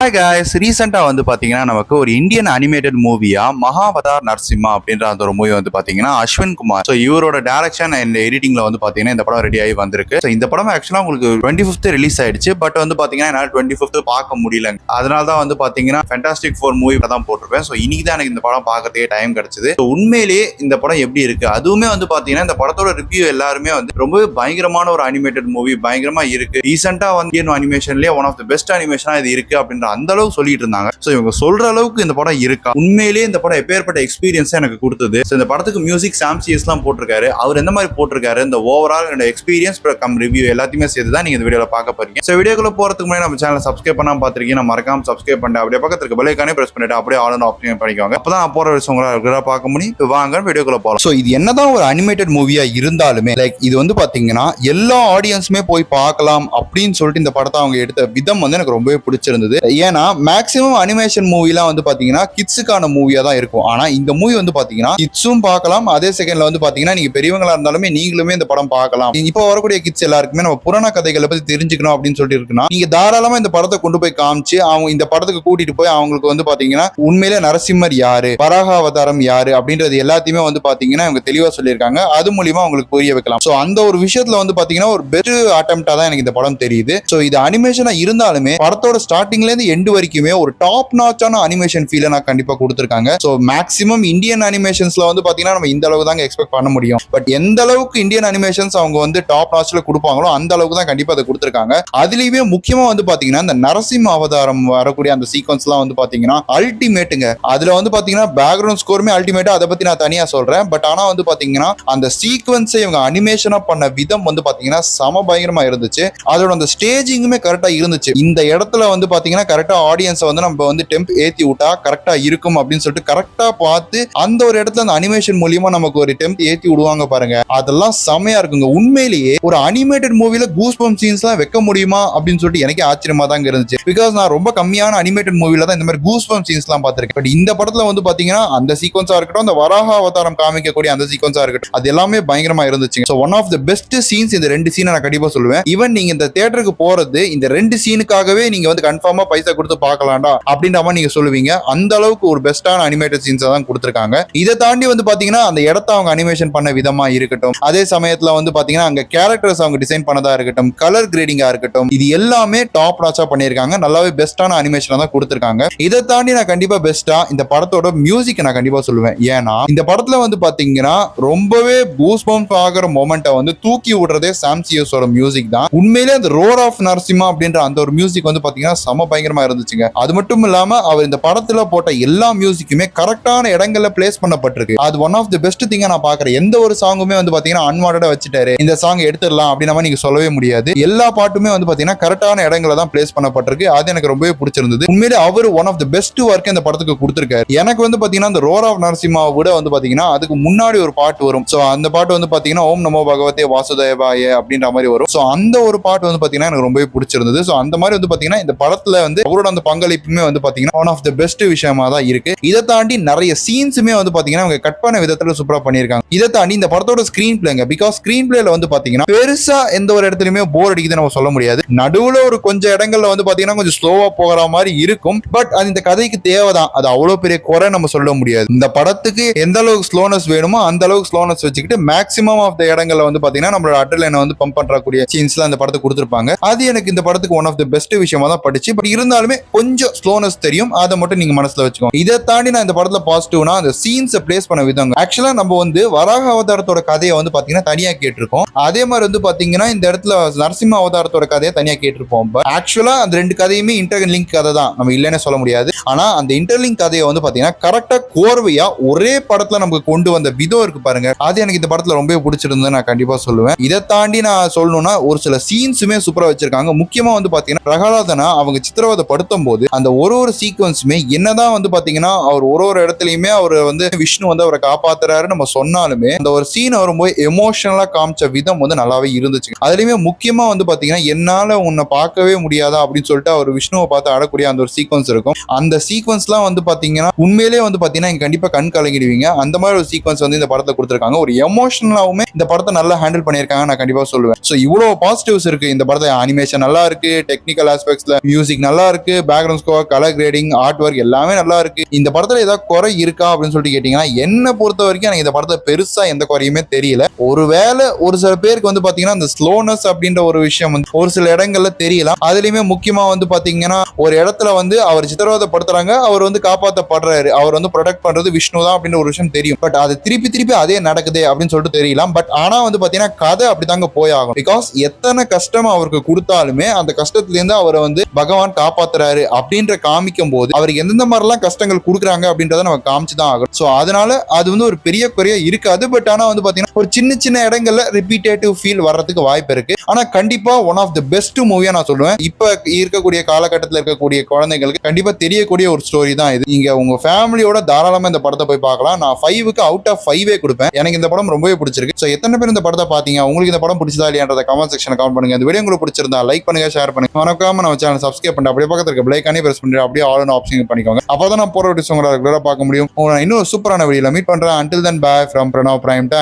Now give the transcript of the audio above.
Hi guys, ரீசெண்டாக வந்து பார்த்தீங்கன்னா நமக்கு ஒரு இந்தியன் அனிமேட்டட் மூவியா மகாவதார் நரசிம்மா அப்படின்ற அந்த ஒரு மூவி வந்து பார்த்தீங்கன்னா அஸ்வின் குமார் ஸோ இவரோட டேரக்ஷன் அண்ட் எடிட்டிங்ல வந்து பார்த்தீங்கன்னா இந்த படம் ரெடி ஆகி வந்திருக்கு. ஸோ இந்த படம் ஆக்சுவலாக உங்களுக்கு 25th ரிலீஸ் ஆயிடுச்சு. பட் வந்து பார்த்தீங்கன்னா என்னால் 25th பார்க்க முடியல. அதனால தான் வந்து பார்த்தீங்கன்னா ஃபேண்டாஸ்டிக் ஃபோர் மூவி தான் போட்டிருப்பேன். ஸோ இன்னைக்கு தான் எனக்கு இந்த படம் பார்க்கறதுக்கே டைம் கிடைச்சது. ஸோ உண்மையிலேயே இந்த படம் எப்படி இருக்கு, அதுவுமே வந்து பார்த்தீங்கன்னா இந்த படத்தோட ரிவ்யூ எல்லாருமே வந்து ரொம்பவே பயங்கரமான ஒரு அனிமேட்டட் மூவி, பயங்கரமா இருக்கு. ரீசெண்டாக வந்து இந்தியன் அனிமேஷன்லேயே ஒன் ஆஃப் த பெஸ்ட் அனிமேஷனா இது இருக்கு அப்படின்ற அந்த அளவுக்கு சொல்லிட்டு இருந்தாங்க. சோ இவங்க சொல்ற அளவுக்கு இந்த படம் இருக்கா, உண்மையிலேயே இந்த படம் எப்பேற்பட்ட எக்ஸ்பீரியன்ஸ் எனக்கு கொடுத்தது. சோ இந்த படத்துக்கு மியூசிக் சாம் சிஎஸ் தான் போட்டிருக்காரு. அவர் எந்த மாதிரி போட்டிருக்காரு, இந்த ஓவரால் எக்ஸ்பீரியன்ஸ் கம் ரிவ்யூ எல்லாத்தையுமே சேர்த்து தான் நீங்க இந்த வீடியோல பார்க்க போறீங்க. சோ வீடியோக்குள்ள போறதுக்கு முன்னாடி நம்ம சேனலை சப்ஸ்கிரைப் பண்ணாம பாத்திருக்கீங்க, மறக்காம சப்ஸ்கிரைப் பண்ணிட்டு அப்படியே பக்கத்துல இருக்க பெல் ஐகானை பிரஸ் பண்ணிட்டு அப்படியே ஆல் ஆப்ஷன் பண்ணிக்கோங்க. அப்பதான் நான் போற விஷயம் உங்களால பார்க்க முடியும். வாங்க வீடியோக்குள்ள போலாம். சோ இது என்னதான் ஒரு அனிமேட்டட் மூவியா இருந்தாலுமே லைக் இது வந்து பாத்தீங்கன்னா எல்லா ஆடியன்ஸுமே போய் பார்க்கலாம் அப்படின்னு சொல்லிட்டு இந்த படத்தை அவங்க எடுத்த விதம் வந்து எனக்கு ரொம்பவே பிடிச்சிருந்தது. ஏன்னா மேக்ஸிமம் அனிமேஷன் மூவிலாம் வந்து பாத்தீங்கன்னா கிட்ஸுக்கான மூவியா தான் இருக்கும். ஆனா இந்த மூவி வந்து பாத்தீங்கன்னா கிட்ஸும் பார்க்கலாம், அதே செகண்ட்ல வந்து பாத்தீங்கன்னா நீங்க பெரியவங்களா இருந்தாலுமே நீங்களுமே இந்த படம் பார்க்கலாம். இப்போ வரக்கூடிய கிட்ஸ் எல்லாருக்குமே நம்ம புராண கதைகளை பத்தி தெரிஞ்சுக்கணும் அப்படின்னு சொல்லிட்டு இருக்குன்னா நீங்க தாராளமா இந்த படத்தை கொண்டு போய் காமிச்சு அவங்க இந்த படத்துக்கு கூட்டிட்டு போய் அவங்களுக்கு வந்து பாத்தீங்கன்னா உண்மையிலே நரசிம்மர் யாரு, வராக அவதாரம் யாரு அப்படின்றது எல்லாத்தையுமே வந்து பாத்தீங்கன்னா அவங்க தெளிவா சொல்லியிருக்காங்க. அது மூலியமா அவங்களுக்கு புரிய வைக்கலாம். சோ அந்த ஒரு விஷயத்துல வந்து பாத்தீங்கன்னா ஒரு பெஸ்ட் அட்டெம்ப்டா தான் எனக்கு இந்த படம் தெரியுது. சோ இது அனிமேஷனா இருந்தாலுமே படத்தோட ஸ்டார்டிங்ல இருந்து எண்டு வரைக்குமே ஒரு டாப் நாச்சான அனிமேஷன் ஃபீலை நான் கண்டிப்பா கொடுத்திருக்காங்க. சோ மேக்ஸிமம் இந்தியன் அனிமேஷன்ஸ்ல வந்து பாத்தீங்கன்னா நம்ம இந்த அளவுக்கு தாங்க எக்ஸ்பெக்ட் பண்ண முடியும். பட் எந்த அளவுக்கு இந்தியன் அனிமேஷன்ஸ் அவங்க வந்து டாப் நாச்ல கொடுப்பாங்களோ அந்த அளவுக்கு தான் கண்டிப்பா அதை கொடுத்திருக்காங்க. அதுலயுமே முக்கியமா வந்து பாத்தீங்கன்னா இந்த நரசிம்ம அவதாரம் வரக்கூடிய அந்த சீக்வன்ஸ்லாம் வந்து பாத்தீங்கன்னா அல்டிமேட்டுங்க. அதுல வந்து பாத்தீங்கன்னா பேக்ரவுண்ட் ஸ்கோருமே அல்டிமேட்டா, அதை பத்தி நான் தனியா சொல்றேன். பட் ஆனா வந்து பாத்தீங்கன்னா அந்த சீக்வன்ஸை இவங்க அனிமேஷனா பண்ண விதம் வந்து பாத்தீங்கன்னா சம பயங்கரமா இருந்துச்சு. அதோட அந்த ஸ்டேஜிங்குமே கரெக்டா இருந்துச்சு. இந்த இடத்துல வந்து பாத்தீங்கன்னா கரெக்டா ஆடியன்ஸை வந்து நம்ம வந்து டெம்ப் ஏத்தி விட்டா கரெக்டா இருக்கும் அப்படின்னு சொல்லிட்டு கரெக்டா பார்த்து அந்த ஒரு இடத்துல அந்த அனிமேஷன் மூலியமா நமக்கு ஒரு டெம்ப் ஏத்தி விடுவாங்க பாருங்க. அதெல்லாம் செமையா இருக்குங்க. உண்மையிலேயே ஒரு அனிமேட்டட் மூவில கூஸ் பம்ப் சீன்ஸ் எல்லாம் வைக்க முடியுமா அப்படின்னு சொல்லிட்டு எனக்கு ஆச்சரியமா தான் இருந்துச்சு. பிகாஸ் நான் ரொம்ப கம்மியான அனிமேட்டட் மூவில தான் இந்த மாதிரி கூஸ் பம்ப் சீன்ஸ் எல்லாம் பார்த்திருக்கேன். பட் இந்த படத்துல வந்து பாத்தீங்கன்னா அந்த சீக்வன்ஸா இருக்கட்டும், அந்த வராக அவதாரம் காமிக்கக்கூடிய அந்த சீக்வன்ஸா இருக்கட்டும், அது எல்லாமே பயங்கரமா இருந்துச்சு. So one of the best scenes இந்த ரெண்டு சீனை நான் கண்டிப்பா சொல்லுவேன். ஈவன் நீங்க இந்த தியேட்டருக்கு போறது இந்த ரெண்டு சீனுக்காகவே நீங்க வந்து கன்ஃபார்மா பைசா கொடுத்து பார்க்கலாம்டா அப்படின்ற மாதிரி நீங்க சொல்லுவீங்க. அந்த அளவுக்கு ஒரு பெஸ்டான அனிமேட்டட் சீன்ஸ் தான் கொடுத்திருக்காங்க. இதை தாண்டி வந்து பாத்தீங்கன்னா அந்த இடத்தை அவங்க அனிமேஷன் பண்ண விதமா இருக்கட்டும், அதே சமயத்துல வந்து பாத்தீங்கன்னா அங்க கேரக்டர்ஸ் அவங்க டிசைன் பண்ணதா இருக்கட்டும், கலர் கிரேடிங்கா இருக்கட்டும், இது எல்லாமே டாப் நாச்சா பண்ணிருக்காங்க. நல்லாவே பெஸ்டான அனிமேஷனா தான் கொடுத்திருக்காங்க. இதை தாண்டி நான் கண்டிப்பா பெஸ்டா இந்த படத்தோட மியூசிக் நான் கண்டிப்பா சொல்லுவேன். ஏன்னா இந்த படத்துல வந்து பாத்தீங்கன்னா ரொம்பவே கூஸ் பம்ப் ஆகிற மொமெண்ட்டை வந்து தூக்கி விடுறதே சாம் சிஎஸோட மியூசிக் தான். உண்மையிலே அந்த ரோர் ஆஃப் நரசிம்மா அப்படின்ற அந்த ஒரு மியூசிக் வந்து பாத்தீங்கன்னா சம பயங்கரமா இருந்துச்சுங்க. அது மட்டும் இல்லாம அவர் இந்த படத்துல போட்ட எல்லா மியூசிக்குமே கரெக்டான இடங்கள்ல பிளேஸ் பண்ணப்பட்டிருக்கு. அது ஒன் ஆஃப் தி பெஸ்ட் திங்கா நான் பாக்குறேன். எந்த ஒரு சாங்குமே வந்து பாத்தீங்கன்னா அன்வான்டடா வச்சுட்டாரு இந்த சாங் எடுத்துடலாம் அப்படின்னா நீங்க சொல்லவே முடியாது. எல்லா பாட்டுமே வந்து பாத்தீங்கன்னா கரெக்டான இடங்கள்ல தான் பிளேஸ் பண்ணப்பட்டிருக்கு. அது எனக்கு ரொம்பவே பிடிச்சிருந்தது. உண்மையிலே அவர் one of the best work இந்த படத்துக்கு கொடுத்திருக்காரு. எனக்கு வந்து பாத்தீங்கன்னா இந்த ரோர் ஆஃப் நரசிம்மா விட வந்து பாத்தீங்கன்னா அதுக்கு முன்னாடி ஒரு பாட்டு வரும். சோ அந்த பாட்டு வந்து பாத்தீங்கன்னா ஓம் நமோ பகவதே வாசுதேவாய அப்படின்ற மாதிரி வரும். சோ அந்த ஒரு பாட்டு வந்து பாத்தீங்கன்னா எனக்கு ரொம்பவே பிடிச்சிருந்தது. சோ அந்த மாதிரி வந்து பாத்தீங்கன்னா இந்த படத்துல வந்து அவரோட அந்த பங்களிப்புமே வந்து பாத்தீங்கன்னா ஒன் ஆஃப் தி பெஸ்ட் விஷயமா தான் இருக்கு. இதை தாண்டி நிறைய சீன்ஸுமே வந்து பாத்தீங்கன்னா அவங்க கட் பண்ண விதத்துல சூப்பரா பண்ணிருக்காங்க. இதை தாண்டி இந்த படத்தோட ஸ்கிரீன் பிளேங்க, பிகாஸ் ஸ்கிரீன் பிளேல வந்து பாத்தீங்கன்னா பெருசா எந்த ஒரு இடத்துலயுமே போர் அடிக்குது நம்ம சொல்ல முடியாது. நடுவுல ஒரு கொஞ்சம் இடங்கள்ல வந்து பாத்தீங்கன்னா கொஞ்சம் ஸ்லோவா போகிற மாதிரி இருக்கும். பட் அது இந்த கதைக்கு தேவைதான். அது அவ்வளவு பெரிய குறை நம்ம சொல்ல முடியாது. இந்த படத்துக்கு எந்த அளவுக்கு ஸ்லோனஸ் வேணுமோ அந்த அளவுக்கு ஸ்லோனஸ் வச்சுக்கிட்டு மேக்ஸிமம் ஆஃப் த இடங்கள்ல வந்து பாத்தீங்கன்னா நம்மளோட அட்ரினலைனை வந்து பம்ப் பண்றக்கூடிய சீன்ஸ்லாம் இந்த படத்துக்கு கொடுத்திருப்பாங்க. அது எனக்கு இந்த படத்துக்கு ஒன் ஆஃப் த பெஸ்ட் விஷயமா தான் படிச்சு. பட் இருந்தாலுமே கொஞ்சம் ஸ்லோனஸ் தெரியும். அதை மட்டும் நீங்க மனசுல வச்சுக்கோங்க. இதை தாண்டி நான் இந்த படத்துல பாசிட்டிவ்னா அந்த சீன்ஸை பிளேஸ் பண்ண விதங்க. ஆக்சுவலா நம்ம வந்து வராக அவதாரத்தோட கதையை வந்து பாத்தீங்கன்னா தனியா கேட்டிருக்கோம். அதே மாதிரி வந்து பாத்தீங்கன்னா இந்த இடத்துல நரசிம்ம அவதாரத்தோட கதையை தனியா கேட்டிருப்போம். ஆக்சுவலா அந்த ரெண்டு கதையுமே இன்டர்லிங்க் கதை தான், நம்ம இல்லைன்னு சொல்ல முடியாது. ஆனா அந்த இன்டர்லிங்க் கதையை வந்து பாத்தீங்கன்னா கரெக்டா கோர்வையா ஒரே படத்துல நமக்கு கொண்டு வந்த விதம் இருக்கு பாருங்க. அது எனக்கு இந்த படத்துல ரொம்ப பிடிச்சிருந்தது நான் கண்டிப்பா சொல்லுவேன். இதை தாண்டி நான் சொல்லணும்னா ஒரு சில சீன்ஸுமே சூப்பரா வச்சிருக்காங்க. முக்கியமா வந்து பாத்தீங்கன்னா பிரகலாதனா அவங்க சித்திரவதை படுத்தும் போது அந்த ஒரு சீக்வன்ஸுமே என்னதான் வந்து பாத்தீங்கன்னா அவர் ஒரு இடத்துலயுமே அவர் வந்து விஷ்ணு வந்து அவரை காப்பாத்துறாரு நம்ம சொன்னாலுமே அந்த ஒரு சீன் வரும்போது எமோஷனலா காமிச்ச விதம் வந்து நல்லாவே இருந்துச்சு. அதுலயுமே முக்கியமா வந்து பாத்தீங்கன்னா என்னால உன்னை பார்க்கவே முடியாதா அப்படின்னு சொல்லிட்டு அவர் விஷ்ணுவை பார்த்து ஆடக்கூடிய அந்த ஒரு சீக்வன்ஸ் இருக்கும். அந்த சீக்வன்ஸ்லாம் வந்து பாத்தீங்கன்னா உண்மையிலேயே வந்து பாத்தீங்கன்னா கண்டிப்பா கண் கலங்கிடுவீங்க. அந்த மாதிரி ஒரு சீக்வன்ஸ் வந்து இந்த படத்தை கொடுத்திருக்காங்க. ஒரு எமோஷனலாவுமே இந்த படத்தை நல்லா ஹேண்டில் பண்ணியிருக்காங்க நான் கண்டிப்பா சொல்லுவேன். சோ இவ்வளவு பாசிட்டிவ்ஸ் இருக்கு இந்த படத்தை. அனிமேஷன் நல்லா இருக்கு, டெக்னிக்கல் ஆஸ்பெக்ட்ஸ்ல மியூசிக் நல்லா இருக்கு, background score, colour grading, art work எல்லாமே நல்லா இருக்கு. இந்த படத்துல ஏதாவது குறை இருக்கா அப்படின்னு சொல்லிட்டு கேட்டீங்கன்னா என்ன பொறுத்த வரைக்கும் எனக்கு இந்த படத்துல பெருசா எந்த குறையுமே தெரியல. ஒருவேளை ஒரு சில பேருக்கு வந்து பாத்தீங்கன்னா அந்த ஸ்லோனஸ் அப்படின்ற ஒரு விஷயம் வந்து ஒரு சில இடங்கள்ல தெரியலாம். அதுலயுமே முக்கியமா வந்து பாத்தீங்கன்னா ஒரு இடத்துல வந்து அவர் சித்திரவதைப்படுத்துறாங்க, அவர் வந்து காப்பாற்றப்படுறாரு, அவர் வந்து ப்ரொடெக்ட் பண்றது விஷ்ணு தான் அப்படின்ற ஒரு விஷயம் தெரியும். பட் அது திருப்பி திருப்பி அதே நடக்குது அப்படின்னு சொல்லிட்டு தெரியலாம். பட் ஆனா வந்து பாத்தீங்கன்னா கதை அப்படித்தாங்க போய் ஆகும். பிகாஸ் எத்தனை கஷ்டம் அவருக்கு கொடுத்தாலுமே அந்த கஷ்டத்துல இருந்து அவரை வந்து பகவான் காப்பாத்துறாரு அப்படின்ற காமிக்கும் போது அவருக்கு எந்தெந்த மாதிரிலாம் கஷ்டங்கள் கொடுக்குறாங்க அப்படின்றத நம்ம காமிச்சுதான் ஆகும். சோ அதனால அது வந்து ஒரு பெரிய குறையா இருக்காது. பட் ஆனா வந்து பாத்தீங்கன்னா ஒரு சின்ன சின்ன இடங்கள்ல ரிப்பீட்டேட்டிவ் ஃபீல் வர்றதுக்கு வாய்ப்பு இருக்கு. ஆனா கண்டிப்பா ஒன் ஆஃப் தி பெஸ்ட் மூவியா நான் சொல்லுவேன். இப்ப இருக்கக்கூடிய காலகட்டத்தில் இருக்கக்கூடிய குழந்தைங்களுக்கு கண்டிப்பா தெரியக்கூடிய ஒரு ஸ்டோரி தான் இது. நீங்க உங்க ஃபேமிலியோட தாராளமா இந்த படத்தை போய் பார்க்கலாம். நான் 5க்கு அவுட் ஆஃப் 5 கொடுப்பேன். எனக்கு இந்த படம் ரொம்பவே பிடிச்சிருக்கு. சோ எத்தனை பேர் இந்த படத்தை பாத்தீங்க, உங்களுக்கு இந்த படம் பிடிச்சதா இல்லையான்றத கமெண்ட் செக்ஷன்ல கமெண்ட் பண்ணுங்க. இந்த வீடியோ உங்களுக்கு பிடிச்சிருந்தா லைக் பண்ணுங்க, ஷேர் பண்ணுங்க. மறக்காம நம்ம சேனல் சப்ஸ்கிரைப் பண்ணிட்டு அப்படியே பக்கத்துல இருக்க பெல் ஐகானை பிரஸ் பண்ணி அப்படியே ஆல் ஆன் ஆப்ஷன் பண்ணிக்கோங்க. அப்பதான் நான் போற வீடியோஸ் உங்களை ரெகுலரா பார்க்க முடியும். இன்னும் சூப்பரான வீடியோல மீட் பண்றேன். until then bye from Pranav Prime Time.